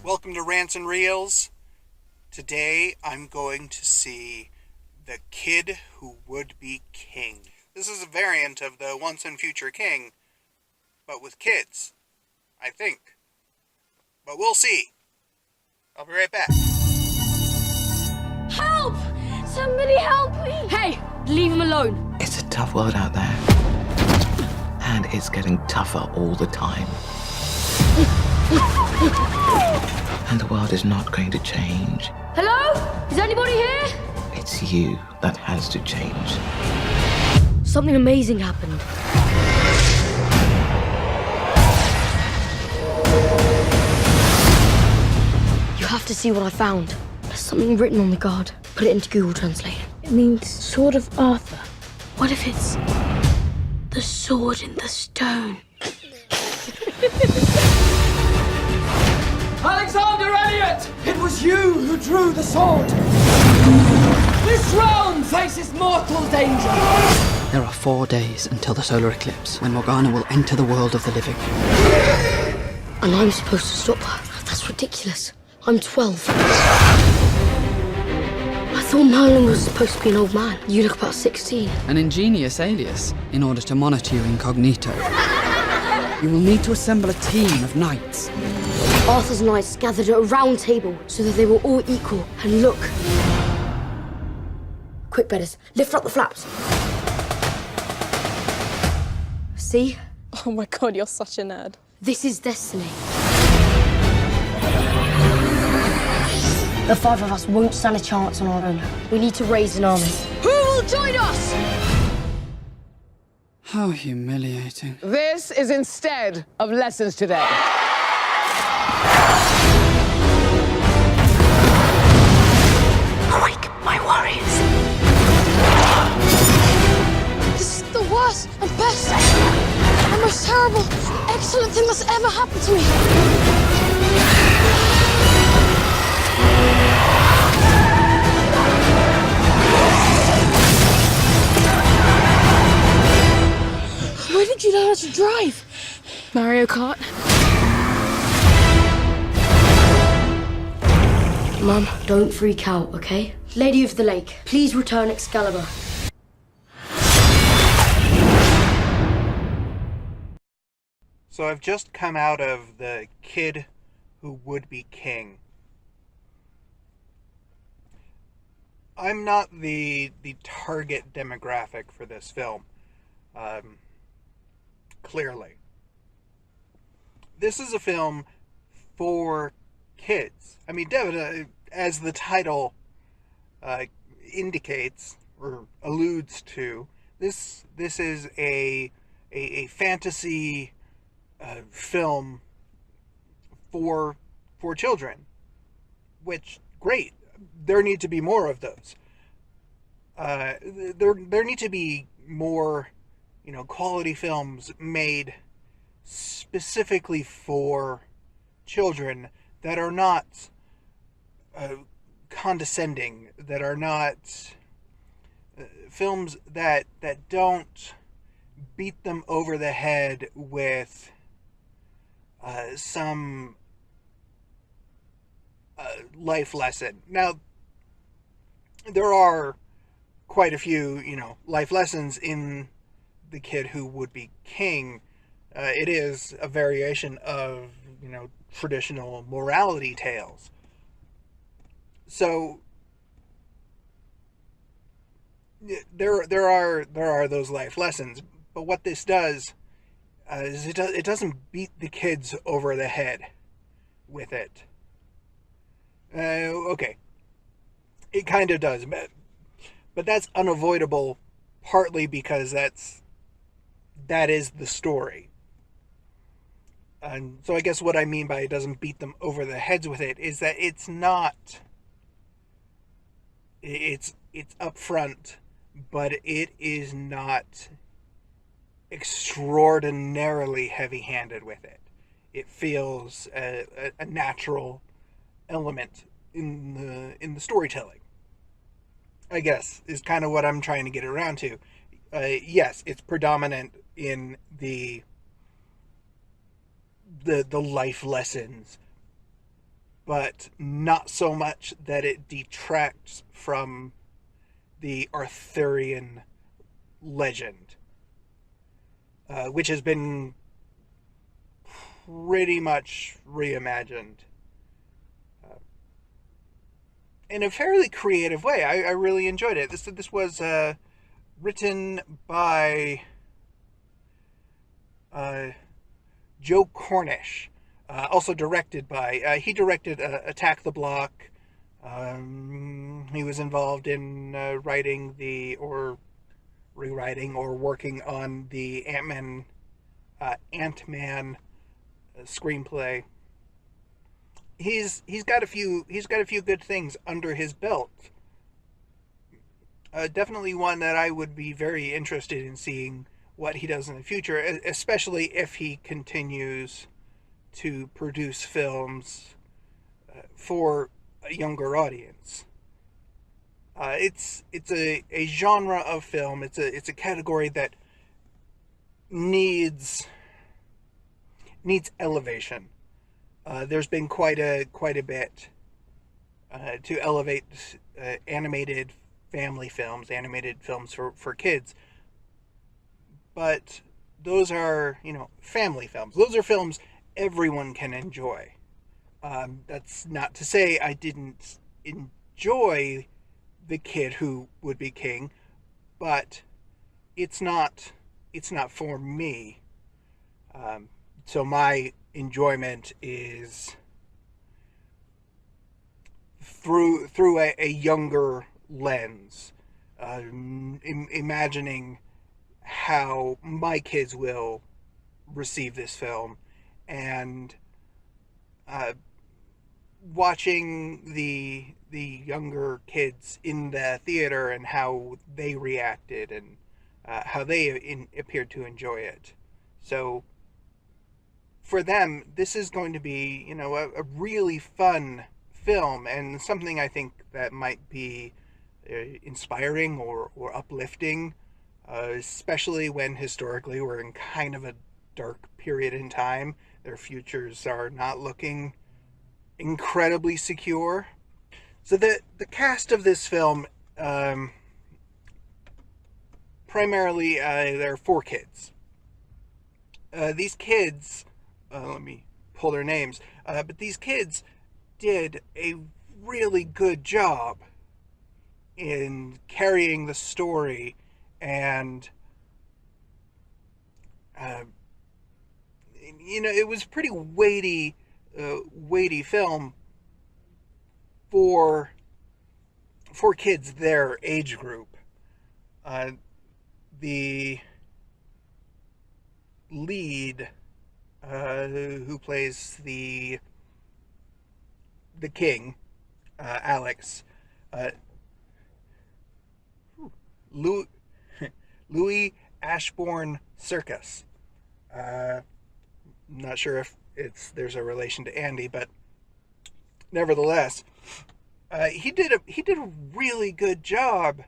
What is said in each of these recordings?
Welcome to Rants and Reels. Today I'm going to see The Kid Who Would Be King. This is a variant of the Once and Future King, but with kids, I think. But we'll see. I'll be right back. Help! Somebody help me! Hey, leave him alone. It's a tough world out there. And it's getting tougher all the time. And the world is not going to change. Hello? Is anybody here? It's you that has to change. Something amazing happened. You have to see what I found. There's something written on the guard. Put it into Google Translate. It means Sword of Arthur. What if it's the sword in the stone? Alexander Elliot! It was you who drew the sword! This realm faces mortal danger! There are 4 days until the solar eclipse, when Morgana will enter the world of the living. And I'm supposed to stop her? That's ridiculous. I'm 12. I thought Merlin was supposed to be an old man. You look about 16. An ingenious alias, in order to monitor you incognito. You will need to assemble a team of knights. Arthur's knights gathered at a round table so that they were all equal. And look. Quick, Bedders, lift up the flaps. See? Oh my god, you're such a nerd. This is destiny. The 5 of us won't stand a chance on our own. We need to raise an army. Who will join us? How humiliating. This is instead of lessons today. Awake, my warriors. This is the worst and best and most terrible, excellent thing that's ever happened to me. Where did you learn how to drive? Mario Kart. Mum, don't freak out, okay? Lady of the Lake, please return Excalibur. So I've just come out of The Kid Who Would Be King. I'm not the target demographic for this film. Clearly. This is a film for kids. I mean, definitely, as the title indicates or alludes to, this is a fantasy film for children. Which, great. There need to be more of those. There need to be more, quality films made specifically for children that are not condescending, that are not films that don't beat them over the head with some life lesson. Now, there are quite a few, life lessons in The Kid Who Would Be King. It is a variation of, traditional morality tales. So there are those life lessons, but what this does is it doesn't beat the kids over the head with it. Okay, it kind of does, but that's unavoidable, partly because that is the story. And so I guess what I mean by it doesn't beat them over the heads with it is that it's upfront, but it is not extraordinarily heavy-handed with it. It feels a natural element in the storytelling, I guess, is kind of what I'm trying to get around to. Yes, it's predominant in the life lessons, but not so much that it detracts from the Arthurian legend, which has been pretty much reimagined in a fairly creative way. I really enjoyed it. This was written by Joe Cornish, also directed by, he directed Attack the Block. He was involved in writing or rewriting or working on the Ant-Man screenplay. He's got a few good things under his belt. Definitely one that I would be very interested in seeing what he does in the future, especially if he continues to produce films for a younger audience. It's a genre of film. It's a category that needs elevation. There's been quite a bit to elevate animated family films, animated films for kids. But those are, family films. Those are films everyone can enjoy. That's not to say I didn't enjoy The Kid Who Would Be King, but it's not for me. So my enjoyment is through a younger lens, imagining how my kids will receive this film, and watching the younger kids in the theater and how they reacted and how they appeared to enjoy it. So for them, this is going to be, a really fun film, and something I think that might be inspiring or uplifting, especially when historically we're in kind of a dark period in time. Their futures are not looking incredibly secure. So the cast of this film, primarily, there are 4 kids. These kids, let me pull their names, but these kids did a really good job in carrying the story, and it was a pretty weighty film for kids their age group. The lead, who plays the king, Alex, Louis Ashbourne Serkis. I'm not sure if there's a relation to Andy, but nevertheless, he did a really good job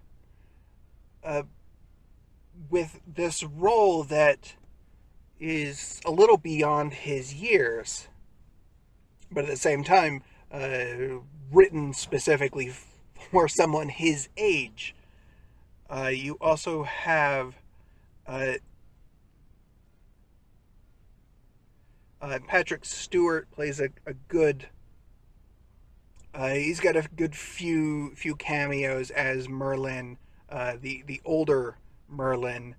with this role that is a little beyond his years, but at the same time written specifically for someone his age. You also have Patrick Stewart plays a good. He's got a good few cameos as Merlin, the older Merlin.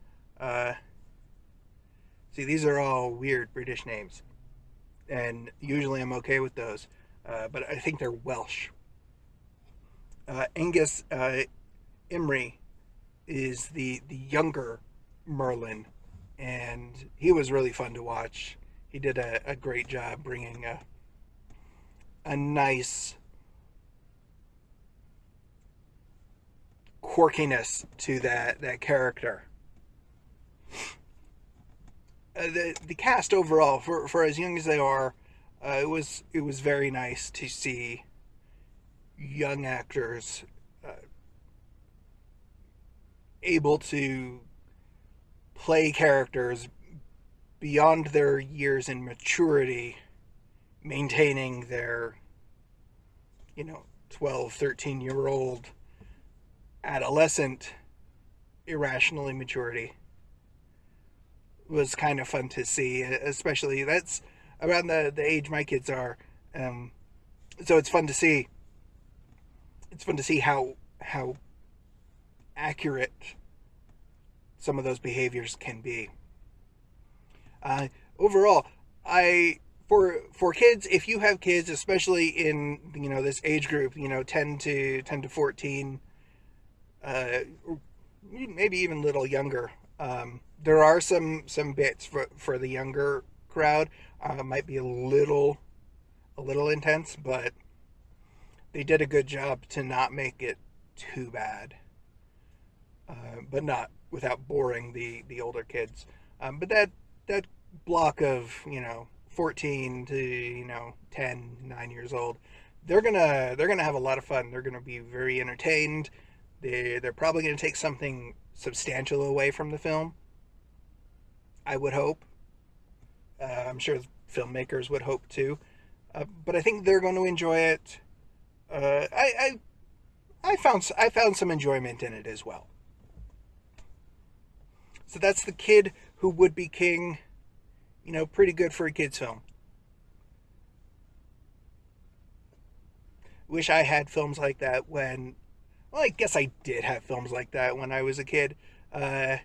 See, these are all weird British names, and usually I'm okay with those, but I think they're Welsh. Angus Imrie is the younger Merlin, and he was really fun to watch. He did a great job bringing a nice quirkiness to that character. The cast overall, for as young as they are, it was very nice to see young actors able to play characters beyond their years in maturity, maintaining their 12, 13-year-old adolescent irrational immaturity was kind of fun to see, especially that's around the age my kids are. So it's fun to see. It's fun to see how accurate some of those behaviors can be. Overall, for kids, if you have kids, especially in this age group, 10 to 14, maybe even a little younger, there are some bits for the younger crowd. Might be a little intense, but they did a good job to not make it too bad, but not without boring the older kids. But that block of 14 to 10, 9 years old, they're gonna have a lot of fun. They're gonna be very entertained. They're probably gonna take something substantial away from the film, I would hope. I'm sure filmmakers would hope too, but I think they're going to enjoy it. I found some enjoyment in it as well. So that's The Kid Who Would Be King. Pretty good for a kid's film. Wish I had films like that when... Well, I guess I did have films like that when I was a kid. The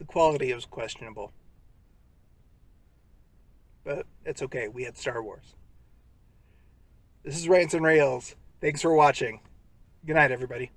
quality was questionable. But it's okay. We had Star Wars. This is Rants and Rails. Thanks for watching. Good night, everybody.